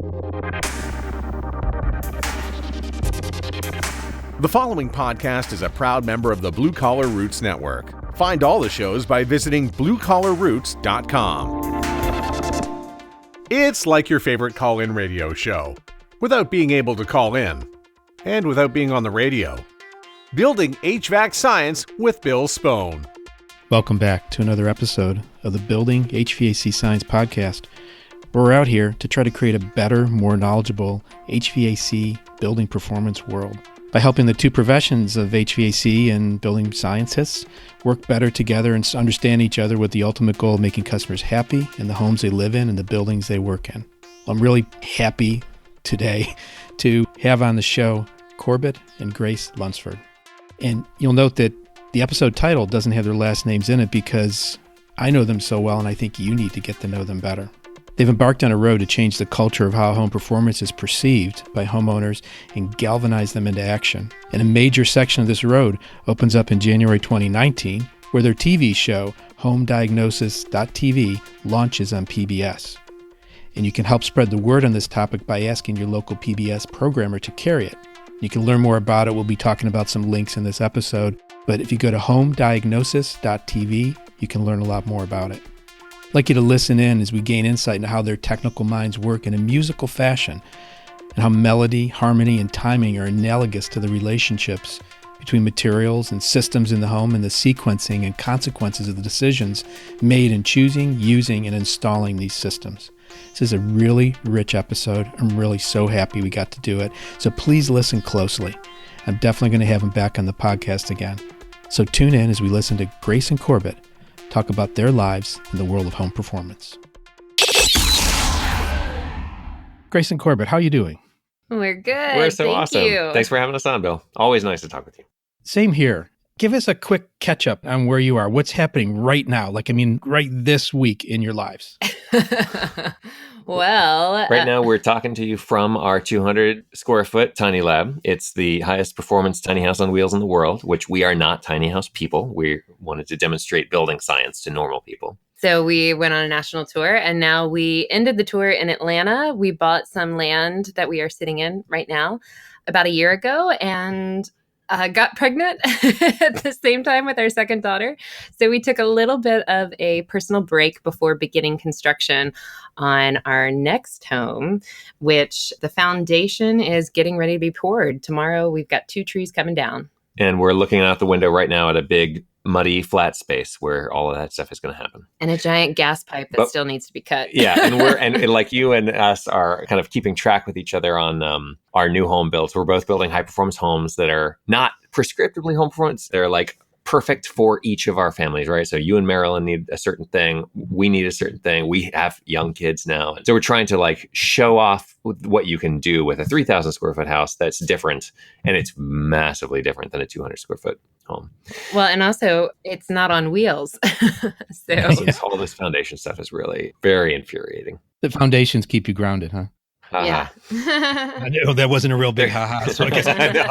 The following podcast is a proud member of the Blue Collar Roots Network. Find all the shows by visiting bluecollarroots.com. It's like your favorite call-in radio show, without being able to call in, and without being on the radio. Building HVAC Science with Bill Spohn. Welcome back to another episode of the Building HVAC Science podcast. We're out here to try to create a better, more knowledgeable HVAC building performance world by helping the two professions of HVAC and building scientists work better together and understand each other with the ultimate goal of making customers happy in the homes they live in and the buildings they work in. I'm really happy today to have on the show Corbett and Grace Lunsford. And you'll note that the episode title doesn't have their last names in it because I know them so well and I think you need to get to know them better. They've embarked on a road to change the culture of how home performance is perceived by homeowners and galvanize them into action. And a major section of this road opens up in January 2019, where their TV show, Diagnostics.TV, launches on PBS. And you can help spread the word on this topic by asking your local PBS programmer to carry it. You can learn more about it. We'll be talking about some links in this episode. But if you go to homediagnosis.tv, you can learn a lot more about it. I'd like you to listen in as we gain insight into how their technical minds work in a musical fashion and how melody, harmony, and timing are analogous to the relationships between materials and systems in the home and the sequencing and consequences of the decisions made in choosing, using, and installing these systems. This is a really rich episode. I'm really so happy we got to do it. So please listen closely. I'm definitely going to have them back on the podcast again. So tune in as we listen to Grace and Corbett talk about their lives in the world of home performance. Grace and Corbett, how are you doing? We're good. We're so Thank awesome. you. Thanks for having us on, Bill. Always nice to talk with you. Same here. Give us a quick catch up on where you are. What's happening right now? Right this week in your lives. Well, right now we're talking to you from our 200 square foot tiny lab. It's the highest performance tiny house on wheels in the world, which we are not tiny house people. We wanted to demonstrate building science to normal people. So we went on a national tour and now we ended the tour in Atlanta. We bought some land that we are sitting in right now about a year ago and got pregnant at the same time with our second daughter. So we took a little bit of a personal break before beginning construction on our next home, which the foundation is getting ready to be poured. Tomorrow, we've got 2 trees coming down. And we're looking out the window right now at a big, muddy, flat space where all of that stuff is going to happen. And a giant gas pipe that still needs to be cut. Yeah, and like you and us are kind of keeping track with each other on our new home builds. We're both building high performance homes that are not prescriptively home performance. They're like perfect for each of our families, right? So you and Marilyn need a certain thing. We need a certain thing. We have young kids now. So we're trying to like show off what you can do with a 3,000 square foot house that's different. And it's massively different than a 200 square foot home. Well, and also it's not on wheels. All this foundation stuff is really very infuriating. The foundations keep you grounded, huh? Yeah. I know that wasn't a real big ha-ha. So I guess I know.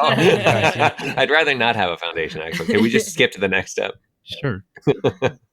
I'd rather not have a foundation, actually. Can we just skip to the next step? Sure.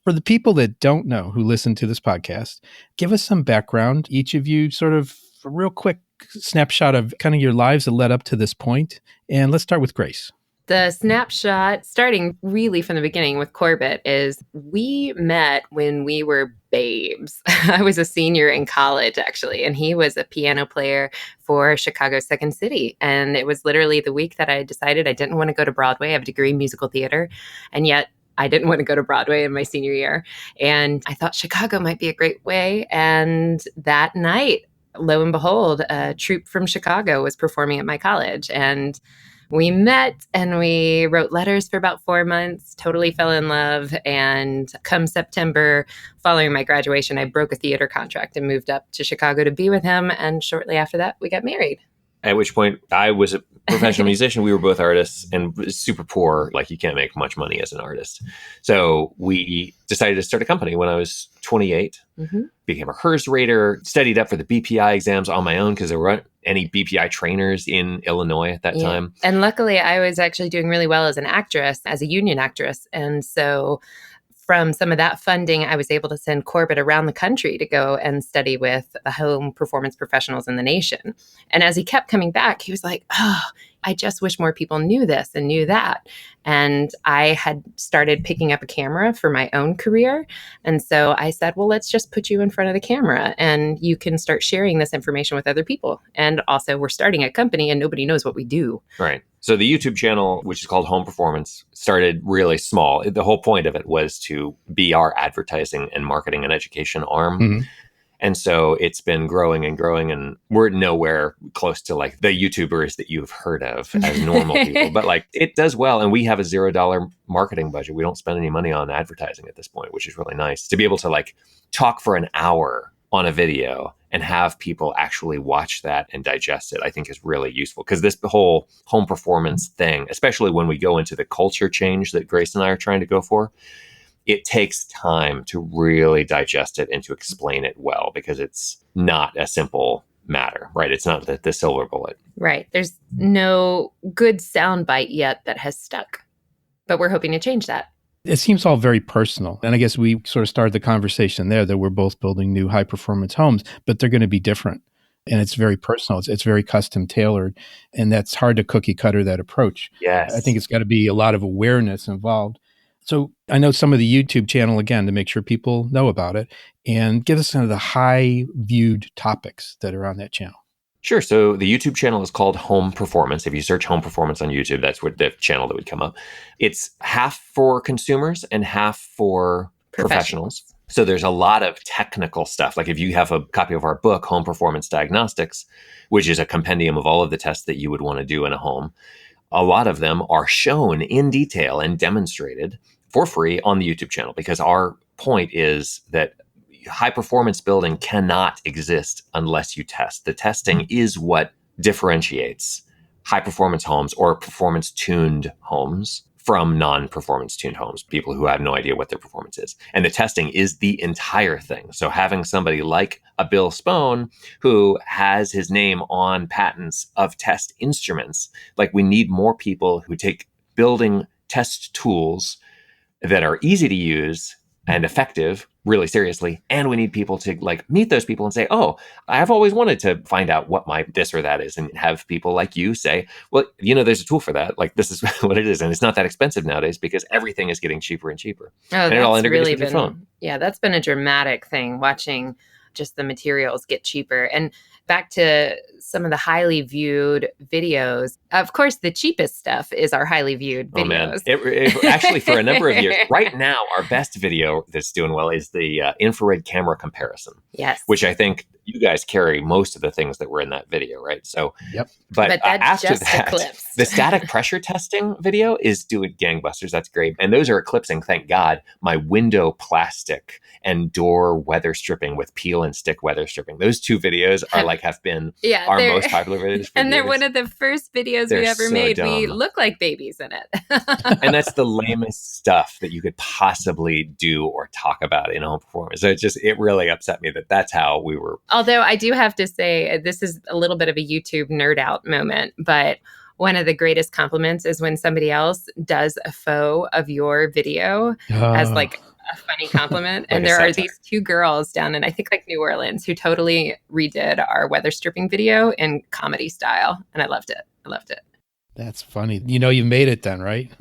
For the people that don't know who listen to this podcast, give us some background. Each of you sort of a real quick snapshot of kind of your lives that led up to this point. And let's start with Grace. The snapshot, starting really from the beginning with Corbett, is we met when we were babes. I was a senior in college, actually, and he was a piano player for Chicago's Second City. And it was literally the week that I decided I didn't want to go to Broadway. I have a degree in musical theater, and yet I didn't want to go to Broadway in my senior year. And I thought Chicago might be a great way. And that night, lo and behold, a troupe from Chicago was performing at my college. And we met and we wrote letters for about 4 months, totally fell in love. And come September, following my graduation, I broke a theater contract and moved up to Chicago to be with him. And shortly after that, we got married. At which point I was a professional musician. We were both artists and super poor. Like, you can't make much money as an artist. So we decided to start a company when I was 28, became a HERS rater, studied up for the BPI exams on my own because there weren't any BPI trainers in Illinois at that time. And luckily I was actually doing really well as an actress, as a union actress. And so from some of that funding, I was able to send Corbett around the country to go and study with the home performance professionals in the nation. And as he kept coming back, he was like, oh, I just wish more people knew this and knew that. And I had started picking up a camera for my own career. And so I said, well, let's just put you in front of the camera and you can start sharing this information with other people. And also, we're starting a company and nobody knows what we do. Right. So the YouTube channel, which is called Home Performance, started really small. The whole point of it was to be our advertising and marketing and education arm. Mm-hmm. And so it's been growing and growing, and we're nowhere close to like the YouTubers that you've heard of as normal people, but like it does well. And we have a $0 marketing budget. We don't spend any money on advertising at this point, which is really nice to be able to like talk for an hour on a video and have people actually watch that and digest it. I think is really useful because this whole home performance thing, especially when we go into the culture change that Grace and I are trying to go for, it takes time to really digest it and to explain it well, because it's not a simple matter, right? It's not the silver bullet. Right. There's no good soundbite yet that has stuck, but we're hoping to change that. It seems all very personal. And I guess we sort of started the conversation there that we're both building new high performance homes, but they're going to be different. And it's very personal. It's very custom tailored. And that's hard to cookie cutter that approach. Yes. I think it's got to be a lot of awareness involved. So I know some of the YouTube channel, again, to make sure people know about it, and give us some of the high viewed topics that are on that channel. Sure. So the YouTube channel is called Home Performance. If you search Home Performance on YouTube, that's what the channel that would come up. It's half for consumers and half for professionals. So there's a lot of technical stuff. Like if you have a copy of our book, Home Performance Diagnostics, which is a compendium of all of the tests that you would want to do in a home, a lot of them are shown in detail and demonstrated for free on the YouTube channel, because our point is that high performance building cannot exist unless you test. The testing is what differentiates high performance homes or performance tuned homes from non-performance tuned homes, people who have no idea what their performance is. And the testing is the entire thing. So having somebody like a Bill Spohn who has his name on patents of test instruments, like we need more people who take building test tools that are easy to use and effective really seriously. And we need people to like meet those people and say, oh, I've always wanted to find out what my this or that is, and have people like you say, well, you know, there's a tool for that. Like this is what it is. And it's not that expensive nowadays because everything is getting cheaper and cheaper. Oh, and it all integrates with your phone. Yeah, that's been a dramatic thing, watching just the materials get cheaper. And back to some of the highly viewed videos. Of course, the cheapest stuff is our highly viewed videos. Oh, man. It actually, for a number of years, right now, our best video that's doing well is the infrared camera comparison. Yes. Which I think you guys carry most of the things that were in that video, right? So, yep. But that's after just that, eclipse. the static pressure testing video is doing gangbusters. That's great. And those are eclipsing, thank God, my window plastic and door weather stripping with peel and stick weather stripping. Those two videos are like have been our most popular videos. And they're one of the first videos we ever made. Dumb. We look like babies in it. And that's the lamest stuff that you could possibly do or talk about in home performance. So it really upset me that that's how we were. Although I do have to say, this is a little bit of a YouTube nerd out moment, but one of the greatest compliments is when somebody else does a faux of your video as like a funny compliment. Like and there are these two girls down in, I think, like New Orleans, who totally redid our weather stripping video in comedy style. And I loved it. That's funny. You know, you've made it then, right?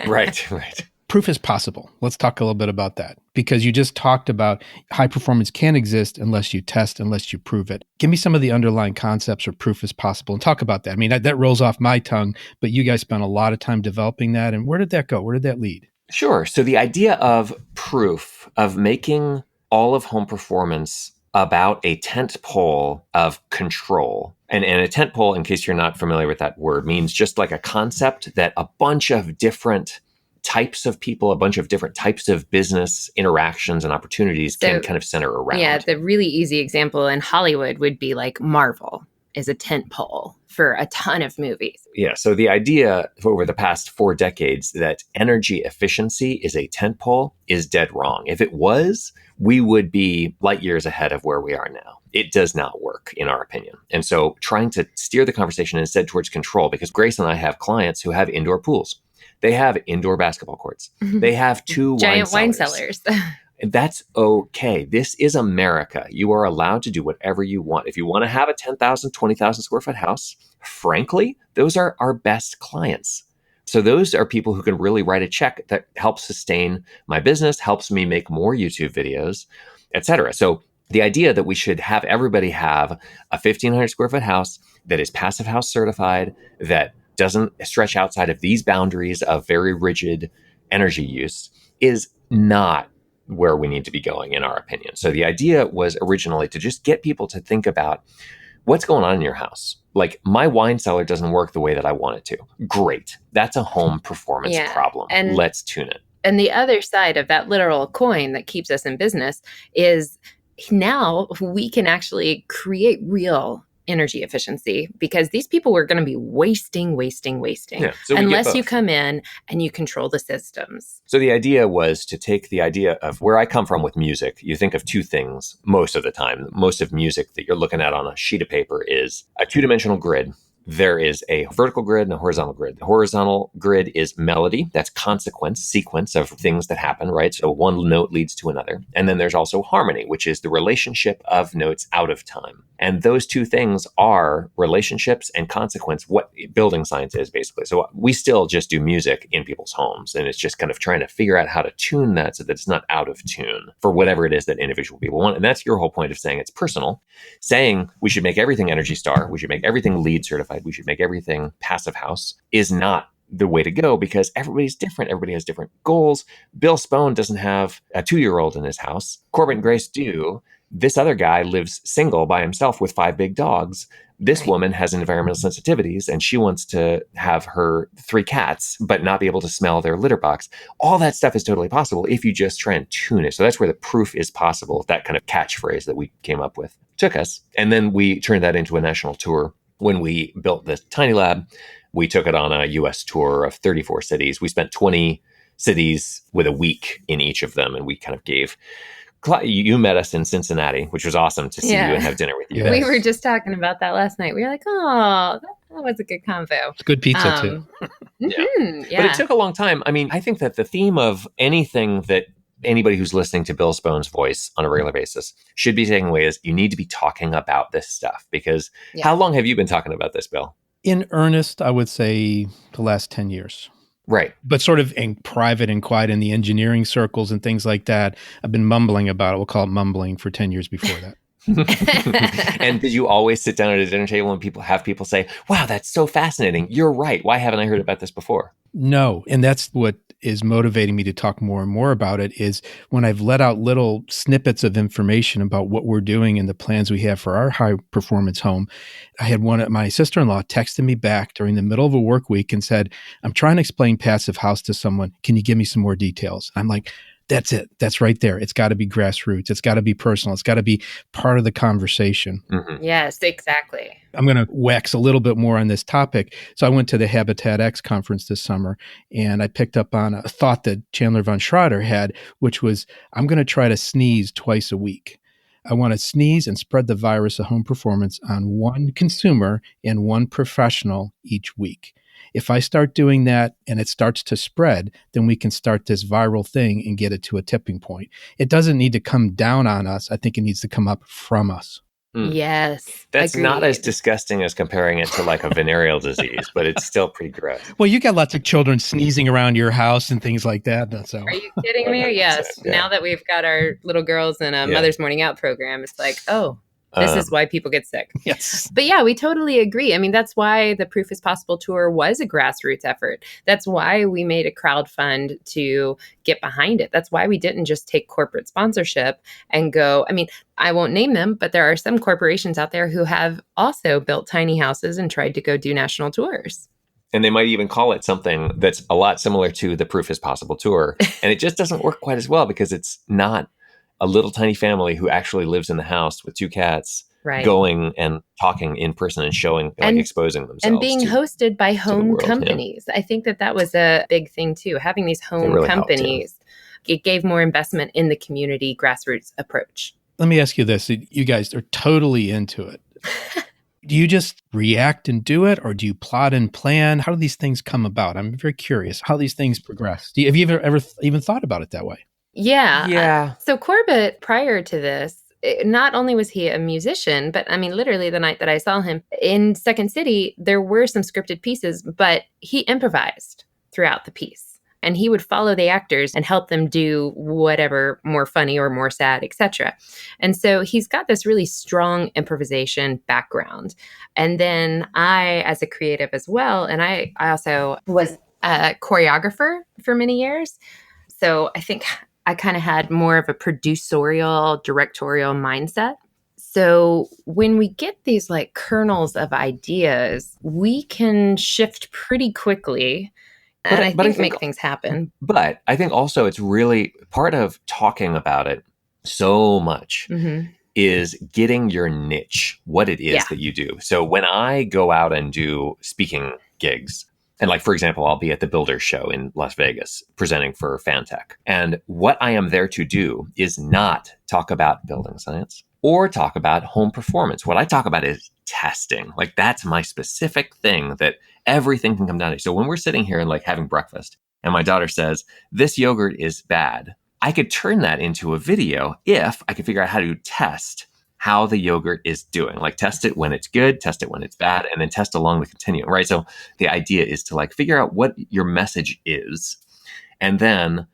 Right. Proof is possible. Let's talk a little bit about that, because you just talked about high performance can't exist unless you test, unless you prove it. Give me some of the underlying concepts or proof is possible and talk about that. I mean, that rolls off my tongue, but you guys spent a lot of time developing that. And where did that go? Where did that lead? Sure. So the idea of proof, of making all of home performance about a tent pole of control. And a tent pole, in case you're not familiar with that word, means just like a concept that a bunch of different types of people, a bunch of different types of business interactions and opportunities can kind of center around. Yeah, the really easy example in Hollywood would be like Marvel is a tent pole for a ton of movies. Yeah, so the idea over the past 4 decades that energy efficiency is a tent pole is dead wrong. If it was, we would be light years ahead of where we are now. It does not work, in our opinion. And so trying to steer the conversation instead towards control, because Grace and I have clients who have indoor pools. They have indoor basketball courts. They have 2 giant wine cellars. cellars. That's okay. This is America. You are allowed to do whatever you want. If you want to have a 10,000, 20,000 square foot house, frankly, those are our best clients. So those are people who can really write a check that helps sustain my business, helps me make more YouTube videos, etc. So the idea that we should have everybody have a 1,500 square foot house that is passive house certified, that doesn't stretch outside of these boundaries of very rigid energy use is not where we need to be going, in our opinion. So the idea was originally to just get people to think about what's going on in your house. Like, my wine cellar doesn't work the way that I want it to. Great. That's a home performance problem. And let's tune it. And the other side of that literal coin that keeps us in business is now we can actually create real energy efficiency, because these people were going to be wasting so unless you come in and you control the systems. So the idea was to take the idea of where I come from with music. You think of 2 things most of the time. Most of music that you're looking at on a sheet of paper is a 2-dimensional grid. There is a vertical grid and a horizontal grid. The horizontal grid is melody. That's sequence of things that happen, right? So one note leads to another. And then there's also harmony, which is the relationship of notes out of time. And those 2 things are relationships and consequence, what building science is basically. So we still just do music in people's homes. And it's just kind of trying to figure out how to tune that so that it's not out of tune for whatever it is that individual people want. And that's your whole point of saying it's personal, saying we should make everything Energy Star, we should make everything LEED certified, we should make everything passive house is not the way to go, because everybody's different. Everybody has different goals. Bill Spone doesn't have a 2-year-old in his house. Corbett and Grace do. This other guy lives single by himself with 5 big dogs. This woman has environmental sensitivities and she wants to have her 3 cats, but not be able to smell their litter box. All that stuff is totally possible if you just try and tune it. So that's where the proof is possible, that kind of catchphrase that we came up with took us. And then we turned that into a national tour. When we built the Tiny Lab, we took it on a US tour of 34 cities. We spent 20 cities with a week in each of them. And we kind of gave, you met us in Cincinnati, which was awesome to see you and have dinner with you. Yes. We were just talking about that last night. We were like, oh, that was a good convo. It's good pizza too. Yeah. But it took a long time. I mean, I think that the theme of anything that anybody who's listening to Bill Spone's voice on a regular basis should be taking away is you need to be talking about this stuff, because how long have you been talking about this, Bill? In earnest, I would say the last 10 years. Right. But sort of in private and quiet in the engineering circles and things like that, I've been mumbling about it. We'll call it mumbling for 10 years before that. And did you always sit down at a dinner table and people say, wow, that's so fascinating. You're right. Why haven't I heard about this before? No. And that's what is motivating me to talk more and more about it, is when I've let out little snippets of information about what we're doing and the plans we have for our high performance home. I had my sister-in-law texted me back during the middle of a work week and said, I'm trying to explain passive house to someone. Can you give me some more details? I'm like, that's it. That's right there. It's got to be grassroots. It's got to be personal. It's got to be part of the conversation. Mm-hmm. Yes, exactly. I'm going to wax a little bit more on this topic. So I went to the Habitat X conference this summer, and I picked up on a thought that Chandler von Schroeder had, which was, I'm going to try to sneeze twice a week. I want to sneeze and spread the virus of home performance on one consumer and one professional each week. If I start doing that and it starts to spread, then we can start this viral thing and get it to a tipping point. It doesn't need to come down on us. I think it needs to come up from us. Yes. That's agreed. not as disgusting as comparing it to like a venereal disease, but it's still pretty gross. Well, you got lots of children sneezing around your house and things like that. So. Are you kidding me? Yes. Yeah. Now that we've got our little girls in a Mother's Morning Out program, it's like, oh, this is why people get sick. Yes. But yeah, we totally agree. I mean, that's why the Proof is Possible tour was a grassroots effort. That's why we made a crowd fund to get behind it. That's why we didn't just take corporate sponsorship and go, I mean, I won't name them, but there are some corporations out there who have also built tiny houses and tried to go do national tours. And they might even call it something that's a lot similar to the Proof is Possible tour. And it just doesn't work quite as well because it's not a little tiny family who actually lives in the house with 2 cats, going and talking in person and showing, like, exposing themselves. And being hosted by home companies. I think that was a big thing too. Having these home really companies, it gave more investment in the community grassroots approach. Let me ask you this. You guys are totally into it. Do you just react and do it, or do you plot and plan? How do these things come about? I'm very curious how these things progress. Have you ever even thought about it that way? Yeah. Yeah. So Corbett, prior to this, not only was he a musician, but I mean, literally the night that I saw him in Second City, there were some scripted pieces, but he improvised throughout the piece. And he would follow the actors and help them do whatever more funny or more sad, etc. And so he's got this really strong improvisation background. And then I, as a creative as well, and I also was a choreographer for many years. So I think I kind of had more of a producerial, directorial mindset. So when we get these like kernels of ideas, we can shift pretty quickly and I think make things happen. But I think also it's really part of talking about it so much is getting your niche, what it is that you do. So when I go out and do speaking gigs, and like, for example, I'll be at the Builders Show in Las Vegas presenting for Fantech. And what I am there to do is not talk about building science or talk about home performance. What I talk about is testing. Like, that's my specific thing that everything can come down to. So when we're sitting here and like having breakfast and my daughter says, this yogurt is bad, I could turn that into a video if I could figure out how to test how the yogurt is doing. Like, test it when it's good, test it when it's bad, and then test along the continuum, right? So the idea is to like figure out what your message is, and then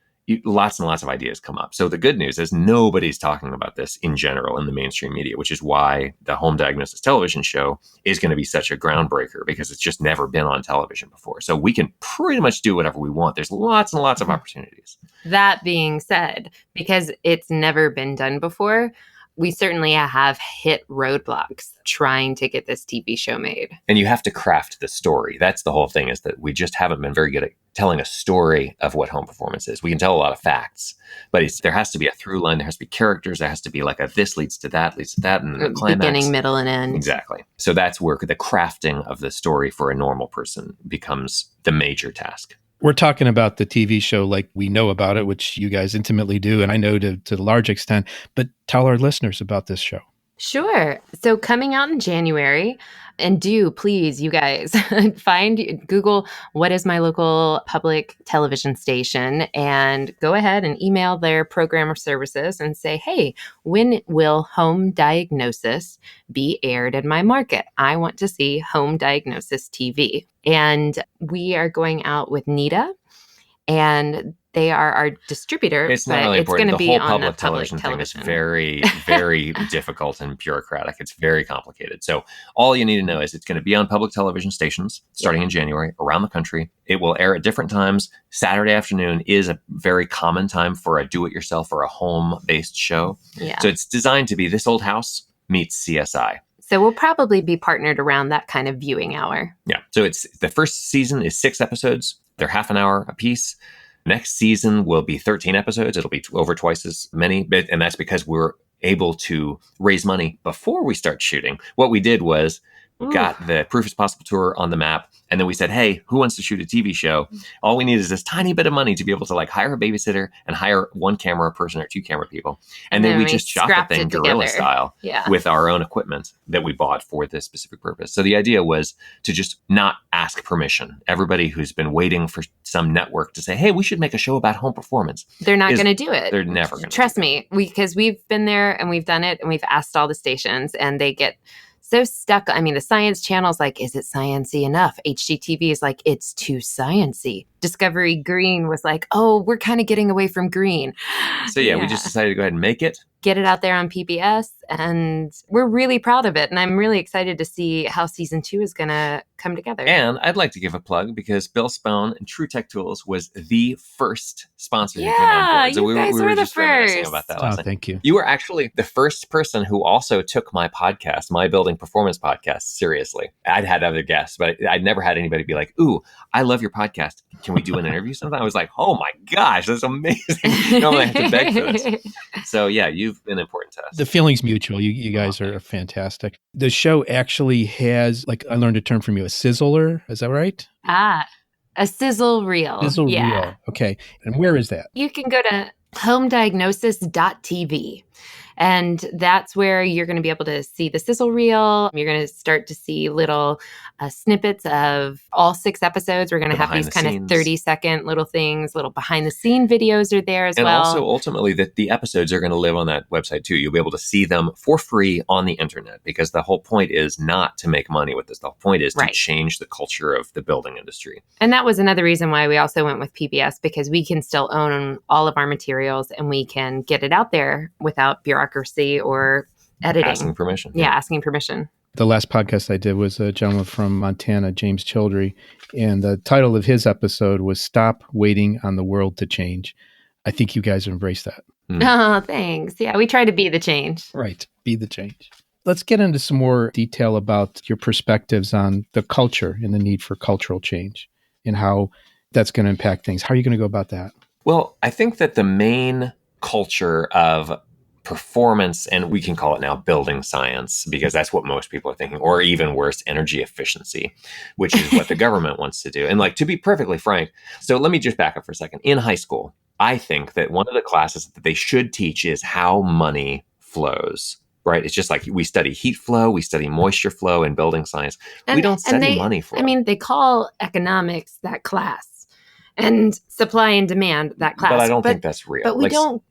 lots and lots of ideas come up. So the good news is nobody's talking about this in general in the mainstream media, which is why the Home Diagnosis television show is going to be such a groundbreaker, because it's just never been on television before. So we can pretty much do whatever we want. There's lots and lots of opportunities. That being said, because it's never been done before, we certainly have hit roadblocks trying to get this TV show made. And you have to craft the story. That's the whole thing, is that we just haven't been very good at telling a story of what home performance is. We can tell a lot of facts, but there has to be a through line. There has to be characters. There has to be like a this leads to that, and then the climax. Beginning, middle, and end. Exactly. So that's where the crafting of the story for a normal person becomes the major task. We're talking about the TV show like we know about it, which you guys intimately do, and I know to a large extent, but tell our listeners about this show. Sure. So coming out in January, and do please, you guys, Google what is my local public television station, and go ahead and email their program of services and say, hey, when will Home Diagnosis be aired in my market? I want to see Home Diagnosis TV. And we are going out with NITA, and they are our distributor. It's not really important. The whole public television thing is very, very difficult and bureaucratic. It's very complicated. So all you need to know is it's going to be on public television stations starting in January around the country. It will air at different times. Saturday afternoon is a very common time for a do-it-yourself or a home-based show. Yeah. So it's designed to be This Old House meets CSI. So we'll probably be partnered around that kind of viewing hour. Yeah. So it's the first season is 6 episodes. They're half an hour a piece. Next season will be 13 episodes. It'll be over twice as many. And that's because we're able to raise money before we start shooting. What we did was got the Proof is Possible tour on the map. And then we said, hey, who wants to shoot a TV show? All we need is this tiny bit of money to be able to like hire a babysitter and hire 1 camera person or 2 camera people. And then we just shot the thing guerrilla style with our own equipment that we bought for this specific purpose. So the idea was to just not ask permission. Everybody who's been waiting for some network to say, hey, we should make a show about home performance. They're not going to do it. They're never going to. Trust me, because we've been there and we've done it and we've asked all the stations and they get so stuck. I mean, the Science Channel's like, is it sciencey enough? HGTV is like, it's too sciencey. Discovery Green was like, oh, we're kind of getting away from green. So we just decided to go ahead and make it. Get it out there on PBS, and we're really proud of it. And I'm really excited to see how season 2 is going to come together. And I'd like to give a plug because Bill Spone and True Tech Tools was the first sponsor who came on board. So you guys were the just reminiscing about that last night. Thank you. You were actually the first person who also took my podcast, my Building Performance podcast, seriously. I'd had other guests, but I'd never had anybody be like, ooh, I love your podcast. Can we do an interview sometime? I was like, oh my gosh, that's amazing. Normally I have to beg for this. So you've been important to us. The feeling's mutual. You guys are fantastic. The show actually has, like, I learned a term from you, a sizzler. Is that right? A sizzle reel. Sizzle reel. Okay. And where is that? You can go to homediagnosis.tv. And that's where you're going to be able to see the sizzle reel. You're going to start to see little snippets of all 6 episodes. We're going to have these kind of 30-second little things, little behind-the-scene videos are there as well. And also, ultimately, that the episodes are going to live on that website too. You'll be able to see them for free on the internet, because the whole point is not to make money with this. The whole point is to change the culture of the building industry. And that was another reason why we also went with PBS, because we can still own all of our materials and we can get it out there without bureaucracy or editing. Asking permission. Yeah, asking permission. The last podcast I did was a gentleman from Montana, James Childry, and the title of his episode was Stop Waiting on the World to Change. I think you guys embrace that. Oh, thanks. Yeah, we try to be the change. Right, be the change. Let's get into some more detail about your perspectives on the culture and the need for cultural change and how that's going to impact things. How are you going to go about that? Well, I think that the main culture of performance, and we can call it now building science, because that's what most people are thinking, or even worse, energy efficiency, which is what the government wants to do. And like, to be perfectly frank, so let me just back up for a second. In high school, I think that one of the classes that they should teach is how money flows. Right? It's just like we study heat flow, we study moisture flow in building science. We don't study money flow. I mean, they call economics that class, and supply and demand that class. But I don't think that's real. But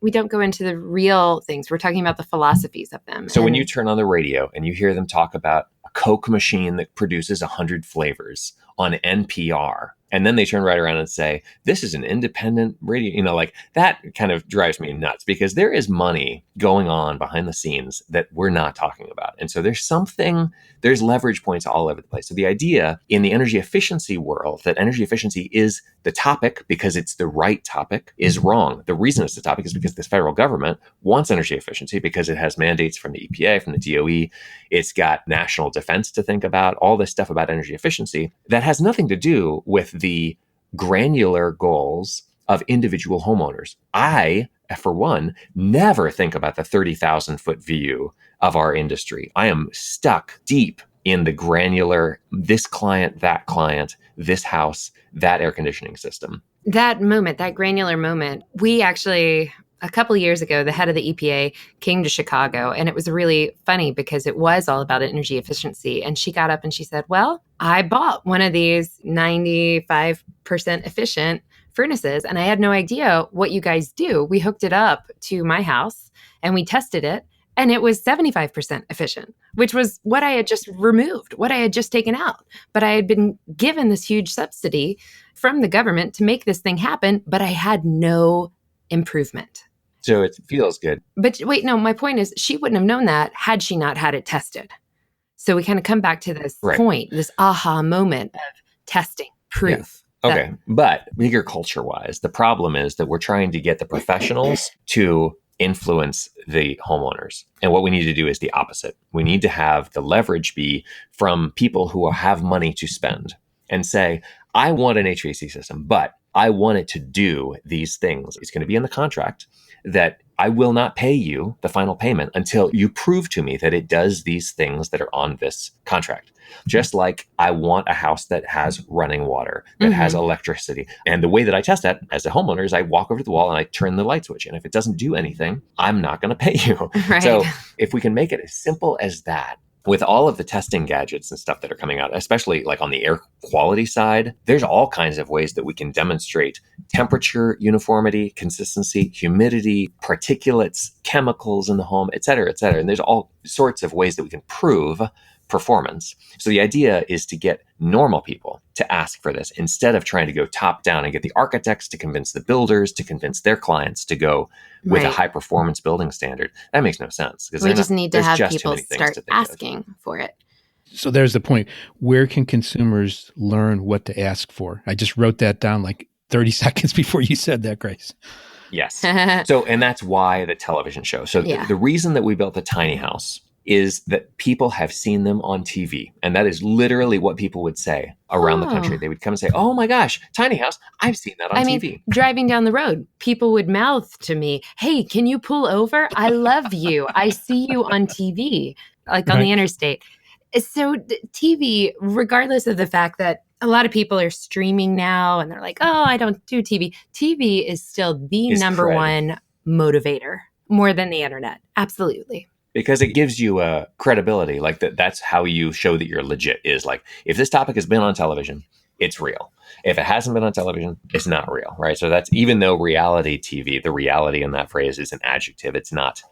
we don't go into the real things. We're talking about the philosophies of them. So when you turn on the radio and you hear them talk about a Coke machine that produces 100 flavors on NPR, and then they turn right around and say, this is an independent radio, like that kind of drives me nuts, because there is money going on behind the scenes that we're not talking about. And so there's leverage points all over the place. So the idea in the energy efficiency world that energy efficiency is the topic because it's the right topic is wrong. The reason it's the topic is because the federal government wants energy efficiency because it has mandates from the EPA, from the DOE. It's got national defense to think about, all this stuff about energy efficiency that has nothing to do with the granular goals of individual homeowners. I, for one, never think about the 30,000 foot view of our industry. I am stuck deep in the granular, this client, this house, that air conditioning system. That moment, that granular moment, we actually, a couple of years ago, the head of the EPA came to Chicago, and it was really funny because it was all about energy efficiency. And she got up and she said, well, I bought one of these 95% efficient furnaces, and I had no idea what you guys do. We hooked it up to my house and we tested it, and it was 75% efficient, which was what I had just removed, what I had just taken out. But I had been given this huge subsidy from the government to make this thing happen, but I had no improvement. So it feels good. But wait, no, my point is she wouldn't have known that had she not had it tested. So we kind of come back to this point, this aha moment of testing, proof. Yeah. Okay. But bigger culture wise, the problem is that we're trying to get the professionals to influence the homeowners. And what we need to do is the opposite. We need to have the leverage be from people who have money to spend and say, I want an HVAC system, but I want it to do these things. It's going to be in the contract that I will not pay you the final payment until you prove to me that it does these things that are on this contract. Just like I want a house that has running water, that has electricity. And the way that I test that as a homeowner is I walk over to the wall and I turn the light switch. And if it doesn't do anything, I'm not going to pay you. Right. So if we can make it as simple as that, with all of the testing gadgets and stuff that are coming out, especially like on the air quality side, there's all kinds of ways that we can demonstrate temperature, uniformity, consistency, humidity, particulates, chemicals in the home, et cetera, et cetera. And there's all sorts of ways that we can prove performance. So the idea is to get normal people to ask for this instead of trying to go top down and get the architects to convince the builders, to convince their clients to go with a high performance building standard. That makes no sense. We just need to have people start asking for it. So there's the point. Where can consumers learn what to ask for? I just wrote that down like 30 seconds before you said that, Grace. Yes. So, and that's why the television show. So the reason that we built the tiny house is that people have seen them on TV. And that is literally what people would say around the country. They would come and say, oh my gosh, tiny house, I've seen that on TV. Driving down the road, people would mouth to me, hey, can you pull over? I love you. I see you on TV, like on the interstate. So TV, regardless of the fact that a lot of people are streaming now and they're like, oh, I don't do TV. TV is still the number one motivator More than the internet. Absolutely. Because it gives you a credibility, like that's how you show that you're legit, is like, if this topic has been on television, it's real. If it hasn't been on television, it's not real, right? So that's, even though reality TV, the reality in that phrase is an adjective, it's not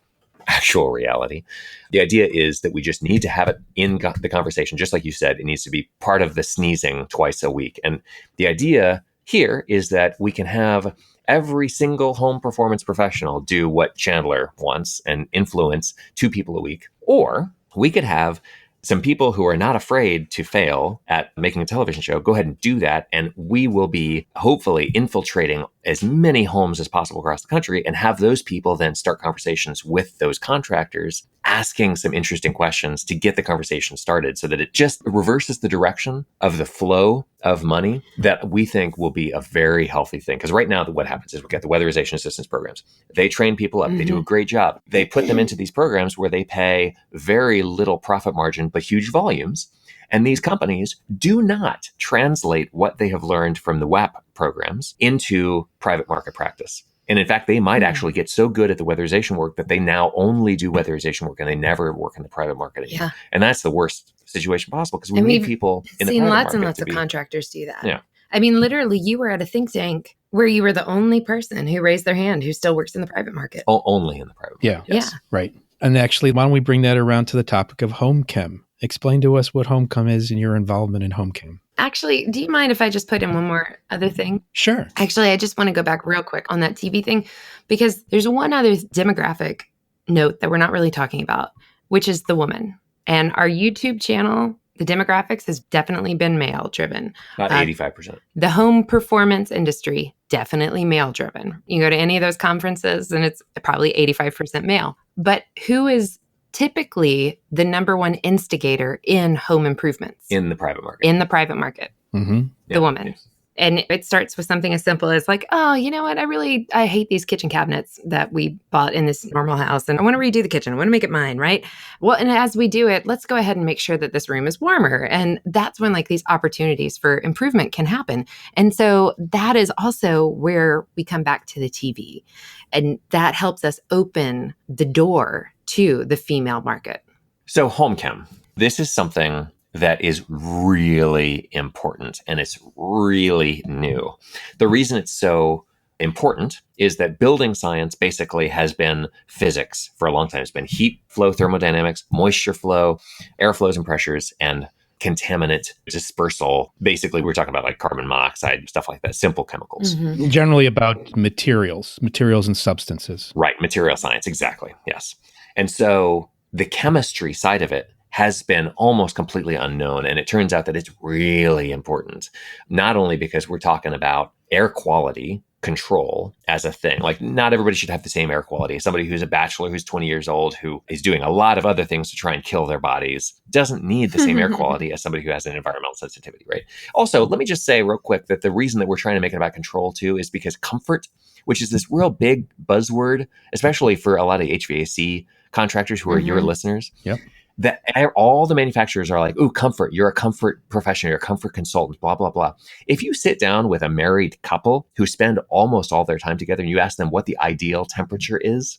actual reality. The idea is that we just need to have it in the conversation. Just like you said, it needs to be part of the sneezing twice a week. And the idea here is that we can have every single home performance professional do what Chandler wants and influence 2 people a week. Or we could have some people who are not afraid to fail at making a television show go ahead and do that. And we will be hopefully infiltrating as many homes as possible across the country, and have those people then start conversations with those contractors, asking some interesting questions to get the conversation started, so that it just reverses the direction of the flow of money that we think will be a very healthy thing. Because right now, what happens is we get the weatherization assistance programs. They train people up. They do a great job. They put them into these programs where they pay very little profit margin, but huge volumes. And these companies do not translate what they have learned from the WAP programs into private market practice. And in fact, they might actually get so good at the weatherization work that they now only do weatherization work and they never work in the private market anymore. Yeah. And that's the worst situation possible, because we need people in the private market. We've seen lots and lots of contractors do that. Yeah. I mean, literally, you were at a think tank where you were the only person who raised their hand who still works in the private market. Only in the private market. Yeah. Yes. Yeah. Right. And actually, why don't we bring that around to the topic of home chem? Explain to us what home chem is and your involvement in home chem. Actually, do you mind if I just put in one more other thing? Sure. Actually, I just want to go back real quick on that TV thing, because there's one other demographic note that we're not really talking about, which is the woman. And our YouTube channel, the demographics has definitely been male driven. About 85%. The home performance industry, definitely male driven. You go to any of those conferences and it's probably 85% male. But who is typically the number one instigator in home improvements? In the private market. In the private market. Mm-hmm. The woman. Yes. And it starts with something as simple as like, oh, you know what? I hate these kitchen cabinets that we bought in this normal house. And I want to redo the kitchen. I want to make it mine, right? Well, and as we do it, let's go ahead and make sure that this room is warmer. And that's when like these opportunities for improvement can happen. And so that is also where we come back to the TV. And that helps us open the door to the female market. So home chem, this is something that is really important, and it's really new. The reason it's so important is that building science basically has been physics for a long time. It's been heat flow thermodynamics, moisture flow, air flows and pressures, and contaminant dispersal. Basically, we're talking about like carbon monoxide, stuff like that, simple chemicals. Mm-hmm. Generally about materials and substances. Right, material science, exactly, yes. And so the chemistry side of it has been almost completely unknown. And it turns out that it's really important, not only because we're talking about air quality control as a thing. Like, not everybody should have the same air quality. Somebody who's a bachelor, who's 20 years old, who is doing a lot of other things to try and kill their bodies, doesn't need the same air quality as somebody who has an environmental sensitivity, right? Also, let me just say real quick that the reason that we're trying to make it about control too is because comfort, which is this real big buzzword, especially for a lot of HVAC contractors who are your listeners. Yep. That all the manufacturers are like, ooh, comfort, you're a comfort professional, you're a comfort consultant, blah, blah, blah. If you sit down with a married couple who spend almost all their time together and you ask them what the ideal temperature is,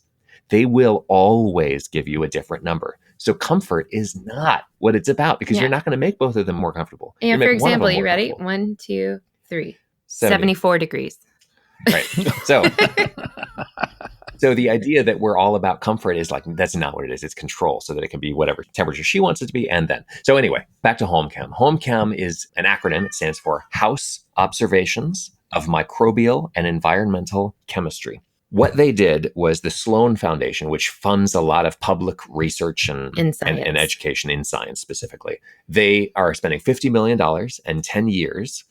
they will always give you a different number. So comfort is not what it's about, because you're not going to make both of them more comfortable. And for example, you ready? 1, 2, 3. 74 degrees. Right. So the idea that we're all about comfort is like, that's not what it is. It's control, so that it can be whatever temperature she wants it to be. And then, so anyway, back to home chem. Home chem is an acronym. It stands for House Observations of Microbial and Environmental Chemistry. What they did was the Sloan Foundation, which funds a lot of public research and education in science specifically. They are spending $50 million and 10 years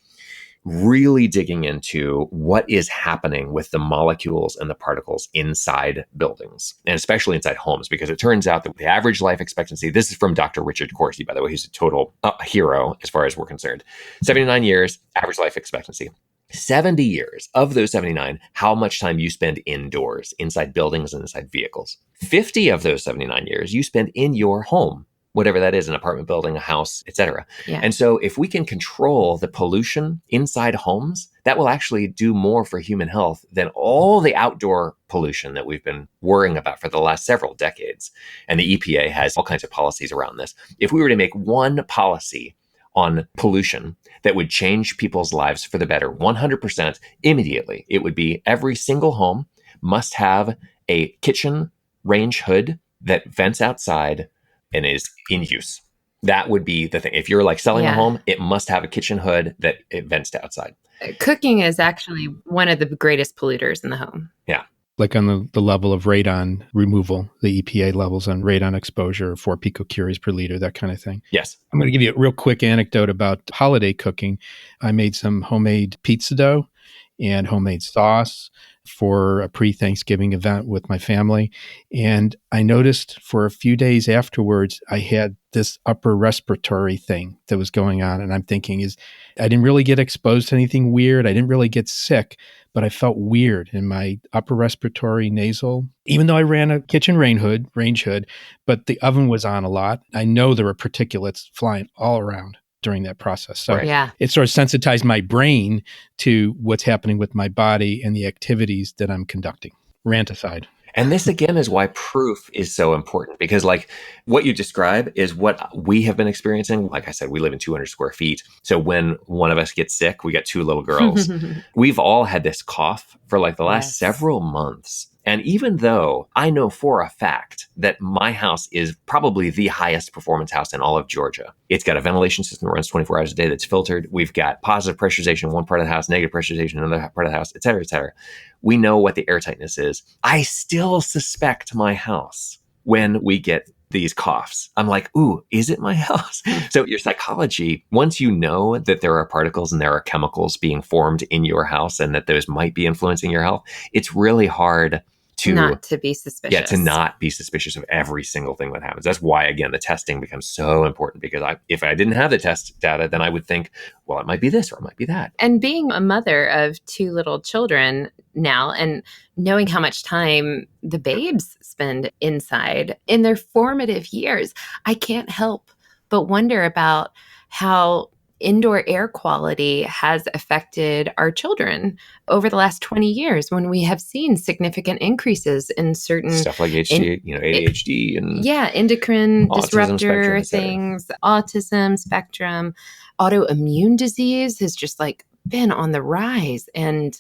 really digging into what is happening with the molecules and the particles inside buildings, and especially inside homes, because it turns out that the average life expectancy, this is from Dr. Richard Corsi, by the way, he's a total hero as far as we're concerned, 79 years, average life expectancy. 70 years of those 79, how much time you spend indoors, inside buildings and inside vehicles. 50 of those 79 years you spend in your home whatever that is, an apartment building, a house, etc. Yeah. And so if we can control the pollution inside homes, that will actually do more for human health than all the outdoor pollution that we've been worrying about for the last several decades. And the EPA has all kinds of policies around this. If we were to make one policy on pollution that would change people's lives for the better 100% immediately, it would be every single home must have a kitchen range hood that vents outside and is in use. That would be the thing. If you're like selling a home, it must have a kitchen hood that it vents to outside. Cooking is actually one of the greatest polluters in the home. Yeah. Like on the level of radon removal, the EPA levels on radon exposure, 4 picocuries per liter, that kind of thing. Yes. I'm going to give you a real quick anecdote about holiday cooking. I made some homemade pizza dough and homemade sauce for a pre-Thanksgiving event with my family. And I noticed for a few days afterwards, I had this upper respiratory thing that was going on. And I'm thinking I didn't really get exposed to anything weird. I didn't really get sick, but I felt weird in my upper respiratory nasal, even though I ran a kitchen range hood, but the oven was on a lot. I know there were particulates flying all around during that process. So it sort of sensitized my brain to what's happening with my body and the activities that I'm conducting. Rant aside. And this again is why proof is so important, because like what you describe is what we have been experiencing. Like I said, we live in 200 square feet. So when one of us gets sick, we got 2 little girls. We've all had this cough for like the last several months. And even though I know for a fact that my house is probably the highest performance house in all of Georgia, it's got a ventilation system that runs 24 hours a day that's filtered. We've got positive pressurization in one part of the house, negative pressurization in another part of the house, et cetera, et cetera. We know what the airtightness is. I still suspect my house when we get these coughs. I'm like, ooh, is it my house? So your psychology, once you know that there are particles and there are chemicals being formed in your house and that those might be influencing your health, it's really hard to not to be suspicious. Yeah, to not be suspicious of every single thing that happens. That's why, again, the testing becomes so important, because if I didn't have the test data, then I would think, well, it might be this or it might be that. And being a mother of 2 little children now and knowing how much time the babes spend inside in their formative years, I can't help but wonder about how indoor air quality has affected our children over the last 20 years when we have seen significant increases in certain stuff like ADHD and endocrine disruptor spectrum, things, autism spectrum, autoimmune disease has just like been on the rise. And